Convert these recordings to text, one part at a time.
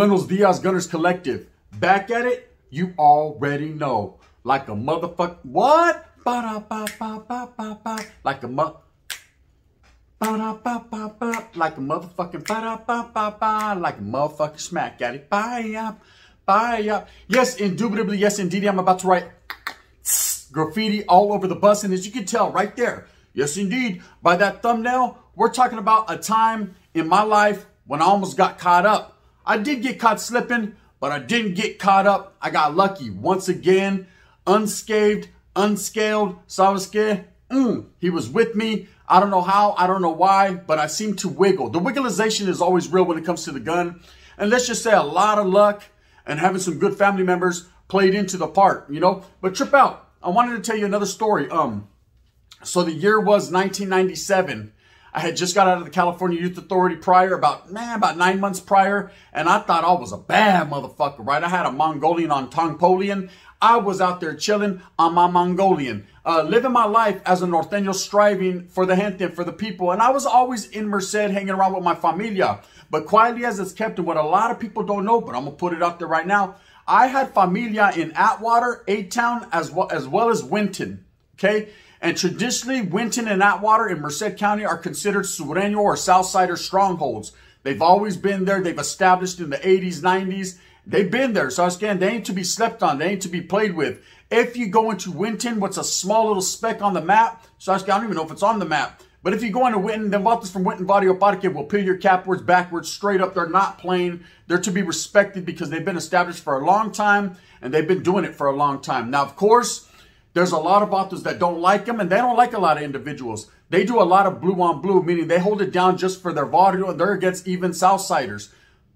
Buenos Dias Gunners Collective. Back at it, you already know. Like a motherfucker. What? Ba-da-ba-ba-ba-ba-ba. Like a ba-da-ba-ba-ba. Like a motherfucking ba-da-ba-ba-ba. Like a motherfucking smack at it. Bye-up. Bye-up. Yes, indubitably, yes, indeed. I'm about to write graffiti all over the bus. And as you can tell right there, yes, indeed, by that thumbnail, we're talking about a time in my life when I almost got caught up. I did get caught slipping, but I didn't get caught up. I got lucky. Once again, unscathed, unscaled. Southsiders, he was with me. I don't know how, I don't know why, but I seem to wiggle. The wiggleization is always real when it comes to the gun. And let's just say a lot of luck and having some good family members played into the part, you know. But trip out. I wanted to tell you another story. So the year was 1997. I had just got out of the California Youth Authority prior, about 9 months prior, and I thought I was a bad motherfucker, right? I had a Mongolian on Tongpolian. I was out there chilling on my Mongolian, living my life as a Norteño, striving for the gente, for the people. And I was always in Merced, hanging around with my familia. But quietly as it's kept, and what a lot of people don't know, but I'm going to put it out there right now, I had familia in Atwater, A-Town, as well as Winton, okay? And traditionally, Winton and Atwater in Merced County are considered Sureño or Southsiders strongholds. They've always been there. They've established in the 80s, 90s. They've been there. So again, they ain't to be slept on. They ain't to be played with. If you go into Winton, what's a small little speck on the map? So I don't even know if it's on the map. But if you go into Winton, the vatos from Winton Barrio Parque will peel your capwards, backwards, straight up. They're not playing. They're to be respected because they've been established for a long time and they've been doing it for a long time. Now, of course, there's a lot of vatos that don't like them, and they don't like a lot of individuals. They do a lot of blue on blue, meaning they hold it down just for their barrio, and they're against even Southsiders.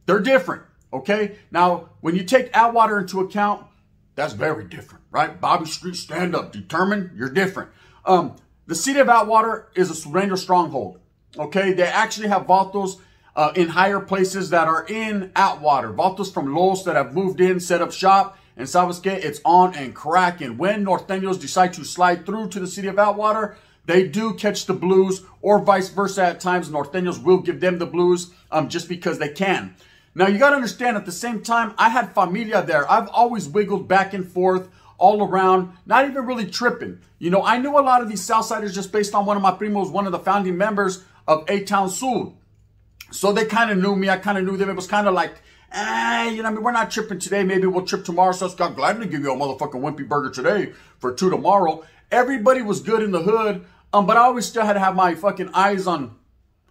They're different, okay? Now, when you take Atwater into account, that's very different, right? Bobby Street, stand up, determined, you're different. The city of Atwater is a Sureño stronghold, okay? They actually have vatos in higher places that are in Atwater. Vatos from Los that have moved in, set up shop. And sabes que, it's on and cracking. When Norteños decide to slide through to the city of Atwater, they do catch the blues, or vice versa at times. Norteños will give them the blues just because they can. Now, you got to understand, at the same time, I had familia there. I've always wiggled back and forth all around, not even really tripping. You know, I knew a lot of these Southsiders just based on one of my primos, one of the founding members of A-Town Sur. So they kind of knew me. I kind of knew them. It was kind of like, you know, I mean, we're not tripping today. Maybe we'll trip tomorrow. So I'm glad to give you a motherfucking wimpy burger today for 2 tomorrow. Everybody was good in the hood. But I always still had to have my fucking eyes on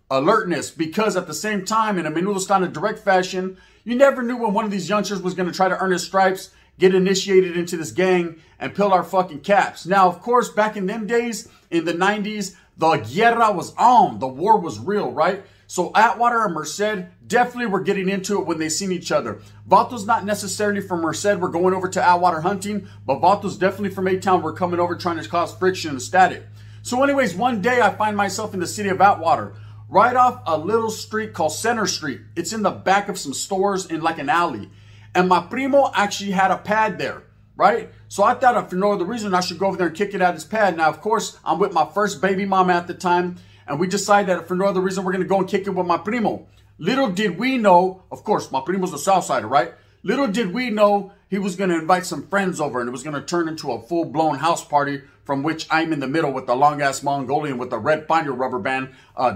alertness, because at the same time, in a menudo stand direct fashion, you never knew when one of these youngsters was going to try to earn his stripes, get initiated into this gang, and peel our fucking caps. Now, of course, back in them days, in the 90s, the guerra was on. The war was real, right? So Atwater and Merced definitely were getting into it when they seen each other. Vatos not necessarily from Merced were going over to Atwater hunting, but vatos definitely from A-Town were coming over trying to cause friction and static. So anyways, one day I find myself in the city of Atwater, right off a little street called Center Street. It's in the back of some stores in like an alley. And my primo actually had a pad there, right? So I thought, for no other reason, I should go over there and kick it at his pad. Now, of course, I'm with my first baby mama at the time, and we decided that for no other reason, we're going to go and kick it with my primo. Little did we know, of course, my primo's a Southsider, right? Little did we know he was going to invite some friends over, and it was going to turn into a full-blown house party, from which I'm in the middle with the long-ass Mongolian with the red binder rubber band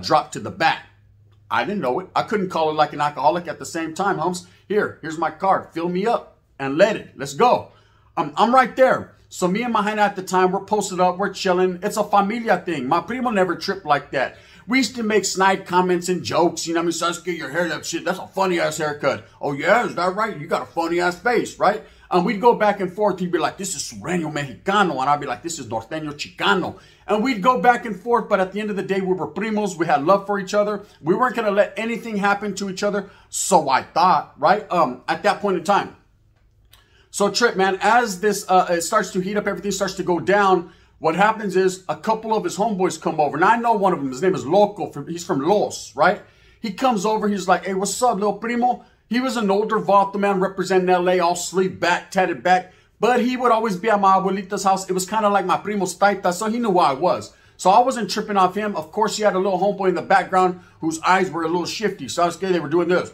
dropped to the back. I didn't know it. I couldn't call it like an alcoholic at the same time, Humps. Here's my card. Fill me up and let it. Let's go. I'm right there. So me and Mahina at the time, we're posted up, we're chilling. It's a familia thing. My primo never tripped like that. We used to make snide comments and jokes. You know, I mean, Sasuke, your hair, that shit, that's a funny-ass haircut. Oh, yeah, is that right? You got a funny-ass face, right? And we'd go back and forth. He'd be like, this is Sureño Mexicano. And I'd be like, this is Norteño Chicano. And we'd go back and forth. But at the end of the day, we were primos. We had love for each other. We weren't going to let anything happen to each other. So I thought, right, at that point in time. So Trip, man, as this it starts to heat up, everything starts to go down, what happens is a couple of his homeboys come over. Now, I know one of them. His name is Loco. He's from Los, right? He comes over. He's like, hey, what's up, little primo? He was an older vato man representing L.A., all sleeved back, tatted back. But he would always be at my abuelita's house. It was kind of like my primo's taita, so he knew who I was. So I wasn't tripping off him. Of course, he had a little homeboy in the background whose eyes were a little shifty. So I was scared they were doing this.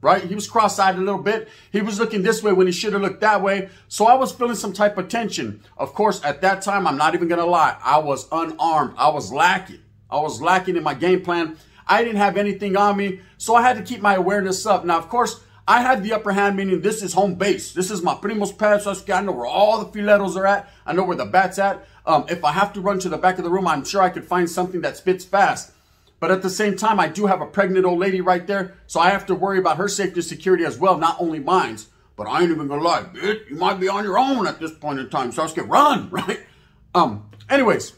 right? He was cross-eyed a little bit. He was looking this way when he should have looked that way. So I was feeling some type of tension. Of course, at that time, I'm not even going to lie. I was unarmed. I was lacking. I was lacking in my game plan. I didn't have anything on me. So I had to keep my awareness up. Now, of course, I had the upper hand, meaning this is home base. This is my primo's pad. So I know where all the filetos are at. I know where the bat's at. If I have to run to the back of the room, I'm sure I could find something that spits fast. But at the same time, I do have a pregnant old lady right there. So I have to worry about her safety and security as well, not only mine. But I ain't even gonna lie, bitch. You might be on your own at this point in time. So I just get run, right? Anyways,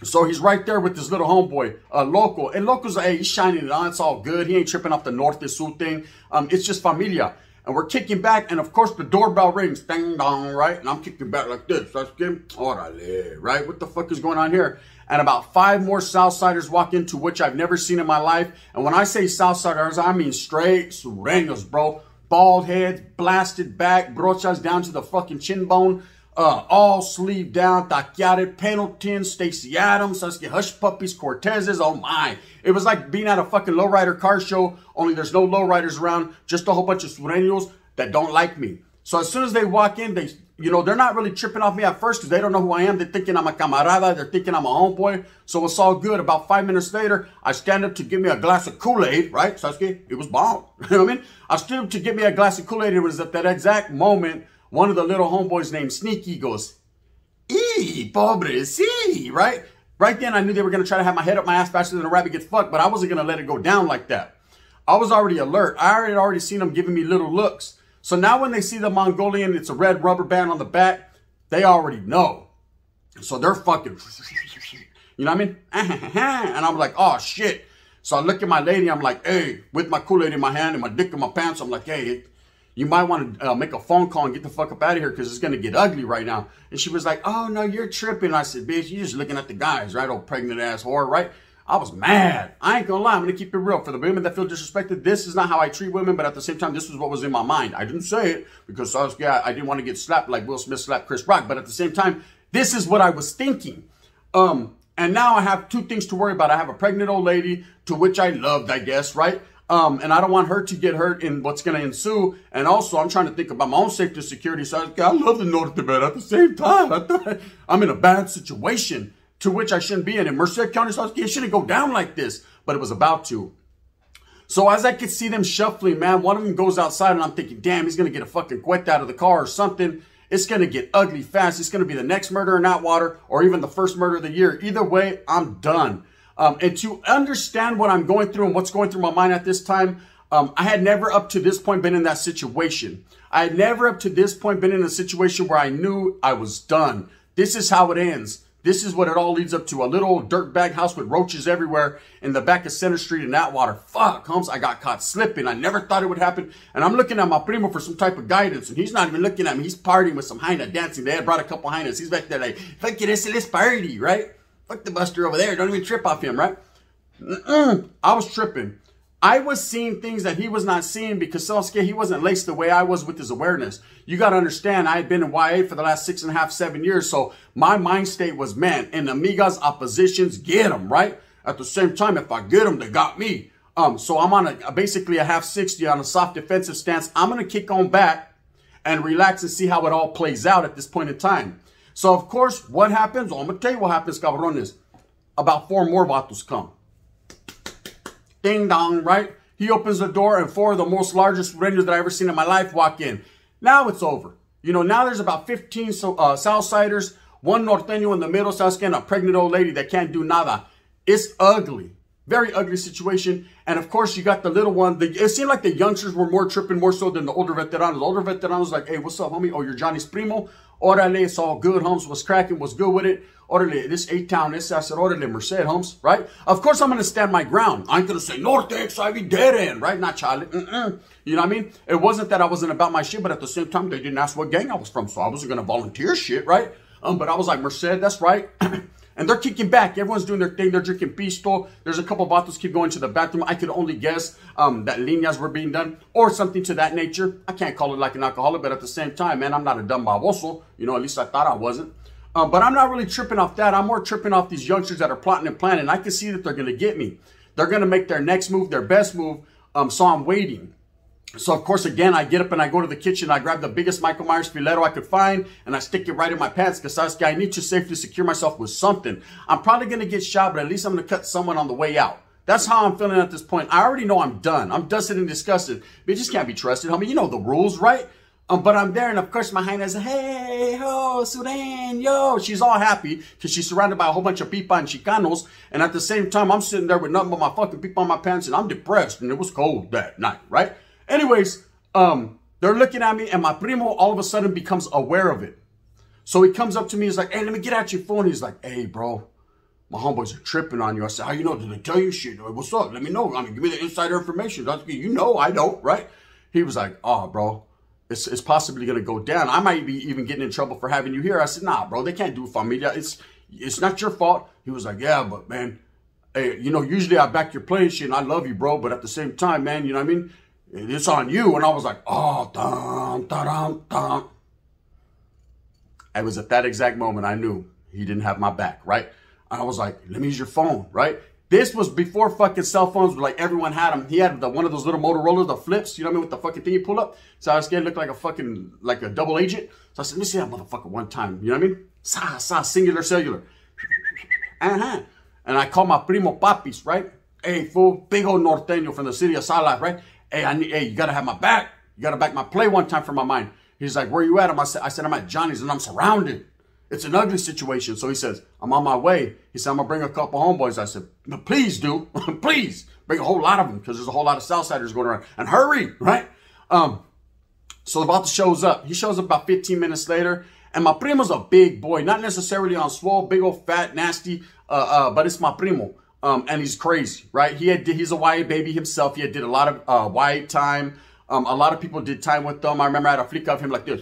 so he's right there with this little homeboy, Loco. And Loco's like, hey, he's shining it on. It's all good. He ain't tripping off the Norte Sur thing. It's just familia. And we're kicking back. And of course, the doorbell rings. Ding dong, right? And I'm kicking back like this. So I get, orale, right? What the fuck is going on here? And about 5 more Southsiders walk into, which I've never seen in my life. And when I say Southsiders, I mean straight sureños, bro. Bald heads, blasted back, brochas down to the fucking chin bone, all sleeved down, taquiare, Pendleton, Stacey Adams, Hush Puppies, Cortezes, oh my. It was like being at a fucking lowrider car show, only there's no lowriders around, just a whole bunch of sureños that don't like me. So as soon as they walk in, they, you know, they're not really tripping off me at first because they don't know who I am. They're thinking I'm a camarada. They're thinking I'm a homeboy. So it's all good. About 5 minutes later, I stand up to give me a glass of Kool-Aid, right, Sasuke? It was bomb. You know what I mean? I stood up to give me a glass of Kool-Aid. It was at that exact moment, one of the little homeboys named Sneaky goes, "Ee, pobre, si," right? Right then, I knew they were going to try to have my head up my ass faster than a rabbit gets fucked, but I wasn't going to let it go down like that. I was already alert. I had already seen them giving me little looks. So now when they see the Mongolian, it's a red rubber band on the back, they already know. So they're fucking, you know what I mean? And I'm like, oh shit. So I look at my lady, I'm like, hey, with my Kool-Aid in my hand and my dick in my pants, I'm like, hey, you might want to make a phone call and get the fuck up out of here because it's going to get ugly right now. And she was like, oh no, you're tripping. I said, bitch, you're just looking at the guys, right? Old pregnant ass whore, right? I was mad. I ain't gonna lie. I'm gonna keep it real. For the women that feel disrespected, this is not how I treat women, but at the same time, this was what was in my mind. I didn't say it because I didn't want to get slapped like Will Smith slapped Chris Rock, but at the same time, this is what I was thinking. And now I have 2 things to worry about. I have a pregnant old lady, to which I loved, I guess, right? And I don't want her to get hurt in what's gonna ensue. And also, I'm trying to think about my own safety and security. So I love the Norte, but at the same time, I'm in a bad situation. To which I shouldn't be in. In Merced County, it shouldn't go down like this, but it was about to. So as I could see them shuffling, man, one of them goes outside and I'm thinking, damn, he's going to get a fucking cuete out of the car or something. It's going to get ugly fast. It's going to be the next murder in Atwater or even the first murder of the year. Either way, I'm done. And to understand what I'm going through and what's going through my mind at this time, I had never up to this point been in that situation. I had never up to this point been in a situation where I knew I was done. This is how it ends. This is what it all leads up to. A little dirtbag house with roaches everywhere in the back of Center Street in Atwater. Fuck, Holmes, I got caught slipping. I never thought it would happen. And I'm looking at my primo for some type of guidance. And he's not even looking at me. He's partying with some hyena dancing. They had brought a couple hyenas. He's back there like, fuck it, let's party, right? Fuck the buster over there. Don't even trip off him, right? I was tripping. I was seeing things that he was not seeing because Sasuke, he wasn't laced the way I was with his awareness. You got to understand, I had been in YA for the last 6.5, 7 years. So my mind state was, man, enemigas, oppositions, get them, right? At the same time, if I get them, they got me. So I'm on basically a half 60 on a soft defensive stance. I'm going to kick on back and relax and see how it all plays out at this point in time. So of course, what happens? I'm going to tell you what happens, cabrones. About 4 more vatos come. Ding dong, right? He opens the door and 4 of the most largest rangers that I ever seen in my life walk in. Now it's over. You know, now there's about 15 Southsiders, 1 Norteño in the middle, Sasuke, and a pregnant old lady that can't do nada. It's ugly. Very ugly situation. And of course, you got the little one. It seemed like the youngsters were more tripping more so than the older veteranos. The older veteranos like, hey, what's up, homie? Oh, you're Johnny's primo? Orale, it's all good, Holmes. What's cracking? What's good with it? Orale, this 8-town, this, I said, orale, Merced, Holmes, right? Of course, I'm going to stand my ground. I ain't going to say, Norte, XIV, dead end, right? Not Charlie. You know what I mean? It wasn't that I wasn't about my shit, but at the same time, they didn't ask what gang I was from, so I wasn't going to volunteer shit, right? But I was like, Merced, that's right. And they're kicking back. Everyone's doing their thing. They're drinking pisto. There's a couple of vatos keep going to the bathroom. I could only guess that líneas were being done or something to that nature. I can't call it like an alcoholic, but at the same time, man, I'm not a dumb baboso. You know, at least I thought I wasn't. But I'm not really tripping off that. I'm more tripping off these youngsters that are plotting and planning. I can see that they're going to get me. They're going to make their next move, their best move. So I'm waiting. So, of course, again, I get up and I go to the kitchen. I grab the biggest Michael Myers filetto I could find, and I stick it right in my pants because I need to safely secure myself with something. I'm probably going to get shot, but at least I'm going to cut someone on the way out. That's how I'm feeling at this point. I already know I'm done. I'm dusted and disgusted. Bitches can't be trusted, homie. You know the rules, right? But I'm there, and of course, my hyena is, hey, ho, Sudan, yo. She's all happy because she's surrounded by a whole bunch of pipa and chicanos. And at the same time, I'm sitting there with nothing but my fucking pipa on my pants, and I'm depressed, and it was cold that night, right? Anyways, they're looking at me, and my primo all of a sudden becomes aware of it. So he comes up to me, he's like, hey, let me get at your phone. He's like, hey, bro, my homeboys are tripping on you. I said, how you know? Did they tell you shit? What's up? Let me know. I mean, give me the insider information. You know, I don't, right? He was like, oh, bro, it's possibly going to go down. I might be even getting in trouble for having you here. I said, nah, bro, they can't do familia. It's not your fault. He was like, yeah, but, man, hey, you know, usually I back your play shit, and I love you, bro. But at the same time, man, you know what I mean? It's on you. And I was like, oh, dum, dum, dum. It was at that exact moment I knew he didn't have my back, right? And I was like, let me use your phone, right? This was before fucking cell phones were like everyone had them. He had one of those little Motorola's, the flips, you know what I mean, with the fucking thing you pull up. So I was scared to look like a fucking, like a double agent. So I said, let me see that motherfucker one time, you know what I mean? Singular cellular. And I called my primo Papis, right? Hey, fool, big old norteño from the city of Salas, right? Hey, you gotta have my back. You gotta back my play one time for my mind. He's like, where you at? I said, I'm at Johnny's and I'm surrounded. It's an ugly situation. So he says, I'm on my way. He said, I'm gonna bring a couple homeboys. I said, please do. Please bring a whole lot of them because there's a whole lot of Southsiders going around. And hurry, right? So the vato shows up. He shows up about 15 minutes later. And my primo's a big boy, not necessarily on swole, big old fat, nasty, but it's my primo. And he's crazy, right? He's a YA baby himself. He did a lot of YA time. A lot of people did time with them. I remember I had a flick of him like this.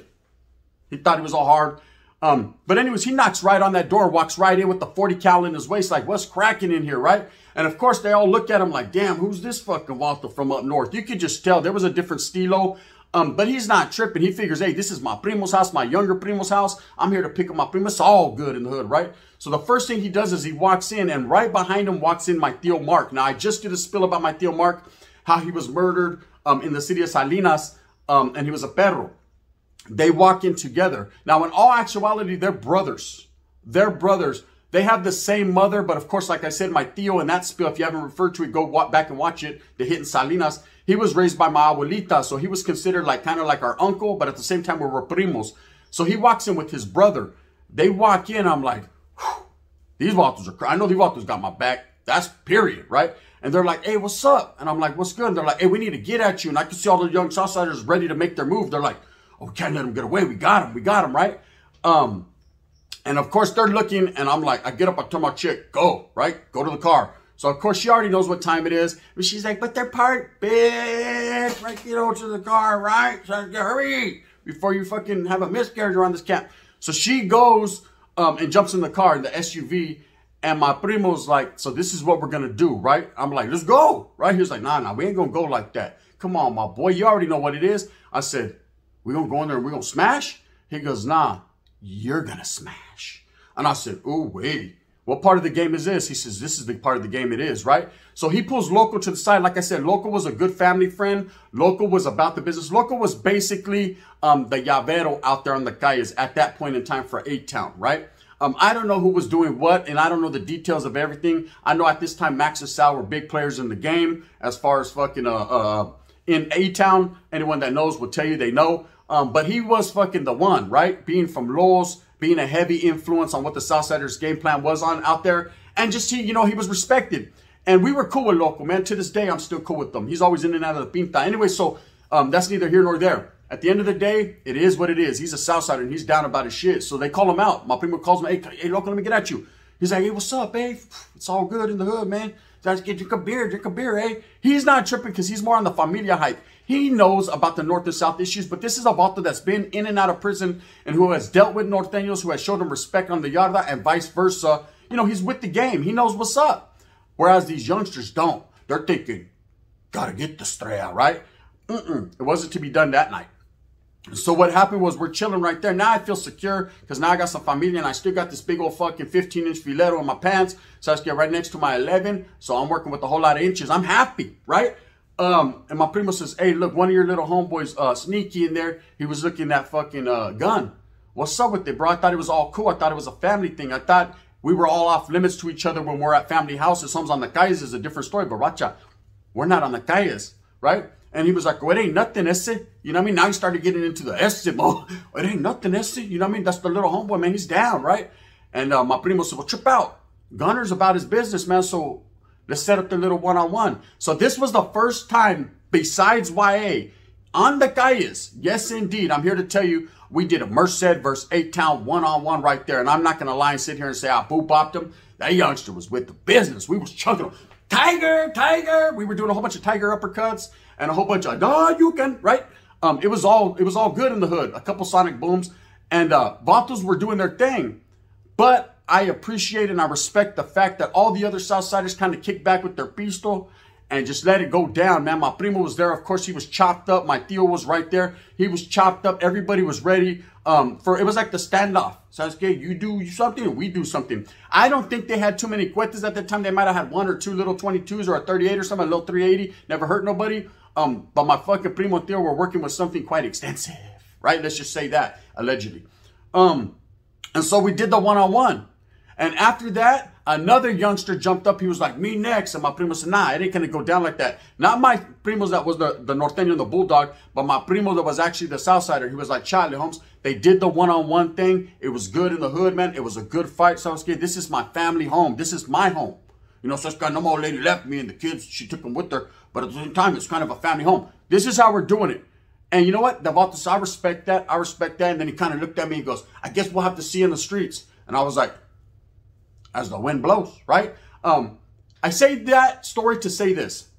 He thought he was all hard. But anyways, he knocks right on that door, walks right in with the 40 cal in his waist, like, what's cracking in here, right? And of course, they all look at him like, damn, who's this fucking Walter from up north? You could just tell there was a different stilo. But he's not tripping. He figures, hey, this is my primo's house, my younger primo's house. I'm here to pick up my primo. It's all good in the hood, right? So the first thing he does is he walks in, and right behind him walks in my Tío Mark. Now, I just did a spill about my Tío Mark, how he was murdered in the city of Salinas, and he was a perro. They walk in together. Now, in all actuality, they're brothers. They're brothers. They have the same mother, but of course, like I said, my Tío in that spill, if you haven't referred to it, go back and watch it. The hit in Salinas. He was raised by my abuelita, so he was considered like kind of like our uncle, but at the same time, we were primos. So he walks in with his brother. They walk in, I'm like, these Walters are, I know these Walters got my back. That's period, right? And they're like, hey, what's up? And I'm like, what's good? And they're like, hey, we need to get at you. And I can see all the young Southsiders ready to make their move. They're like, oh, we can't let them get away. We got him, right? And of course, they're looking, and I'm like, I get up, I tell my chick, go, right? Go to the car. So, of course, she already knows what time it is. But she's like, but they're parked, bitch. Right, get over to the car, right? So, hurry before you fucking have a miscarriage around this camp. So she goes and jumps in the car, in the SUV. And my primo's like, so this is what we're going to do, right? I'm like, let's go, right? He was like, nah, we ain't going to go like that. Come on, my boy. You already know what it is. I said, we're going to go in there and we're going to smash? He goes, nah, you're going to smash. And I said, ooh, wait. What part of the game is this? He says, this is the part of the game it is, right? So he pulls Loco to the side. Like I said, Loco was a good family friend. Loco was about the business. Loco was basically the llavero out there on the calles at that point in time for A-Town, right? I don't know who was doing what, and I don't know the details of everything. I know at this time, Max and Sal were big players in the game as far as fucking in A-Town. Anyone that knows will tell you they know. But he was fucking the one, right? Being from Los, being a heavy influence on what the Southsiders game plan was on out there. And just he was respected. And we were cool with Loco, man. To this day, I'm still cool with them. He's always in and out of the pinta. Anyway, so that's neither here nor there. At the end of the day, it is what it is. He's a Southsider and he's down about his shit. So they call him out. My primo calls him, hey, Loco, let me get at you. He's like, hey, what's up, eh? It's all good in the hood, man. Drink a beer, eh? He's not tripping because he's more on the familia hype. He knows about the North and South issues, but this is a vato that's been in and out of prison and who has dealt with Norteños, who has showed them respect on the yarda and vice versa. You know, he's with the game. He knows what's up. Whereas these youngsters don't. They're thinking, gotta get the estrella, right? It wasn't to be done that night. So what happened was we're chilling right there. Now I feel secure because now I got some familia and I still got this big old fucking 15-inch filetto in my pants. So I just get right next to my 11. So I'm working with a whole lot of inches. I'm happy, right? And my primo says, hey, look, one of your little homeboys sneaky in there. He was looking at fucking gun. What's up with it, bro? I thought it was all cool. I thought it was a family thing. I thought we were all off limits to each other when we're at family houses. Someone's on the calles is a different story. But Racha, we're not on the calles, right? And he was like, well, it ain't nothing, esse. You know what I mean? Now he started getting into the esse mode. It ain't nothing, esse. You know what I mean? That's the little homeboy, man. He's down, right? And my primo said, well, trip out. Gunner's about his business, man. So let's set up the little one-on-one. So this was the first time, besides YA, on the calles. Yes, indeed. I'm here to tell you, we did a Merced versus 8-Town one-on-one right there. And I'm not going to lie and sit here and say I boo-bopped him. That youngster was with the business. We was chunking him. Tiger, tiger. We were doing a whole bunch of tiger uppercuts and a whole bunch of, you can, right? It was all good in the hood. A couple sonic booms. And Vatos were doing their thing. But I appreciate and I respect the fact that all the other Southsiders kind of kicked back with their pistol and just let it go down, man. My primo was there. Of course, he was chopped up. My tío was right there. He was chopped up. Everybody was ready. It was like the standoff. Sasuke, you do something, we do something. I don't think they had too many cuetes at the time. They might have had 1 or 2 little 22s or a 38 or something, a little 380. Never hurt nobody. But my fucking primo and tío were working with something quite extensive, right? Let's just say that, allegedly. And so we did the one-on-one. And after that, another youngster jumped up. He was like, me next. And my primo said, nah, it ain't going to go down like that. Not my primos that was the Norteño and the Bulldog, but my primo that was actually the Southsider. He was like, Charlie Holmes, they did the one-on-one thing. It was good in the hood, man. It was a good fight. So I was scared. This is my family home. This is my home. You know, such kind of old lady left me and the kids, she took them with her. But at the same time, it's kind of a family home. This is how we're doing it. And you know what? The Vatos, I respect that. I respect that. And then he kind of looked at me and goes, I guess we'll have to see in the streets. And I was like, as the wind blows, right? I say that story to say this.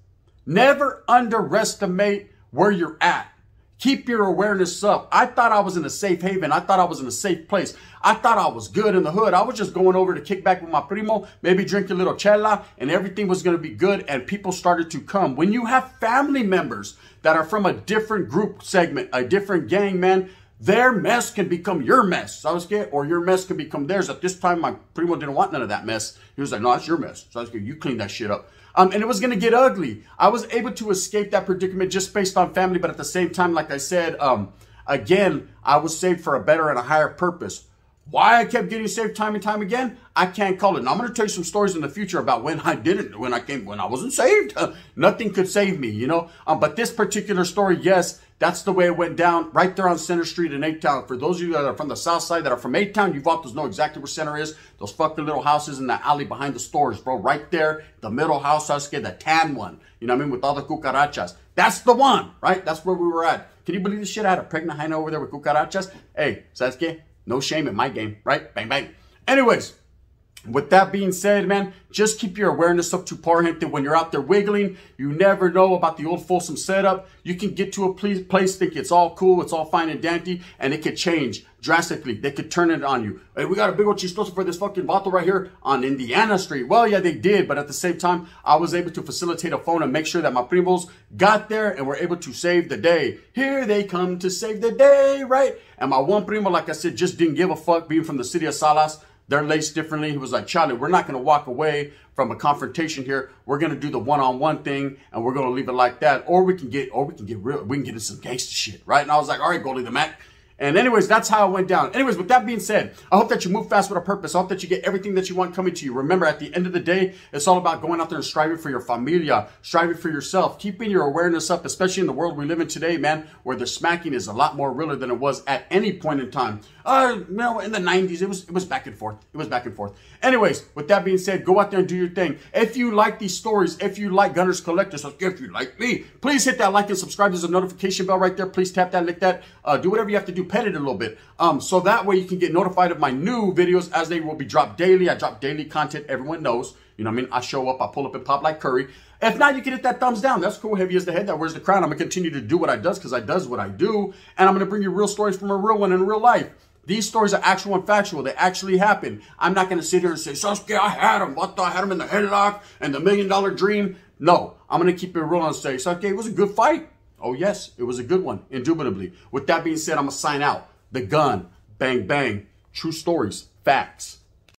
Never underestimate where you're at. Keep your awareness up. I thought I was in a safe haven. I thought I was in a safe place. I thought I was good in the hood. I was just going over to kick back with my primo, maybe drink a little chela, and everything was going to be good, and people started to come. When you have family members that are from a different group segment, a different gang, man, their mess can become your mess, Sasuke, or your mess can become theirs. At this time, my primo didn't want none of that mess. He was like, no, that's your mess. Sasuke, you clean that shit up. And it was going to get ugly. I was able to escape that predicament just based on family. But at the same time, like I said, again, I was saved for a better and a higher purpose. Why I kept getting saved time and time again, I can't call it. Now, I'm going to tell you some stories in the future about when I didn't, when I wasn't saved. Nothing could save me, you know. But this particular story, yes, that's the way it went down right there on Center Street in 8-Town. For those of you that are from the South Side, that are from 8-Town, you Vatos know exactly where Center is. Those fucking little houses in the alley behind the stores, bro. Right there, the middle house, Sasuke, the tan one. You know what I mean? With all the cucarachas. That's the one, right? That's where we were at. Can you believe this shit? I had a pregnant hyena over there with cucarachas. Hey, Sasuke, no shame in my game, right? Bang, bang. Anyways, with that being said, man, just keep your awareness up to par, gente. When you're out there wiggling, you never know about the old Folsom setup. You can get to a place, think it's all cool, it's all fine and dandy, and it could change drastically. They could turn it on you. Hey, we got a big old chistoso for this fucking vato right here on Indiana Street. Well, yeah, they did, but at the same time, I was able to facilitate a phone and make sure that my primos got there and were able to save the day. Here they come to save the day, right? And my one primo, like I said, just didn't give a fuck, being from the city of Salas. They're laced differently. He was like, Charlie, we're not going to walk away from a confrontation here. We're going to do the one-on-one thing, and we're going to leave it like that. Or we can get real. We can get into some gangster shit, right? And I was like, all right, Goldie the Mac. And anyways, that's how it went down. Anyways, with that being said, I hope that you move fast with a purpose. I hope that you get everything that you want coming to you. Remember, at the end of the day, it's all about going out there and striving for your familia, striving for yourself, keeping your awareness up, especially in the world we live in today, man, where the smacking is a lot more realer than it was at any point in time. You know, in the 90s, it was back and forth. It was back and forth. Anyways, with that being said, go out there and do your thing. If you like these stories, if you like Gunners Collectors, if you like me, please hit that like and subscribe. There's a notification bell right there. Please tap that, lick that. Do whatever you have to do. Pet it a little bit. So that way you can get notified of my new videos as they will be dropped daily. I drop daily content. Everyone knows. You know what I mean? I show up, I pull up and pop like Curry. If not, you can hit that thumbs down. That's cool. Heavy as the head, that wears the crown. I'm going to continue to do what I does because I does what I do. And I'm going to bring you real stories from a real one in real life. These stories are actual and factual. They actually happen. I'm not going to sit here and say, Sasuke, I had him. What the? I had him in the headlock and the $1 million dream. No, I'm going to keep it real and say, Sasuke, it was a good fight. Oh, yes, it was a good one, indubitably. With that being said, I'm going to sign out. The gun, bang, bang, true stories, facts.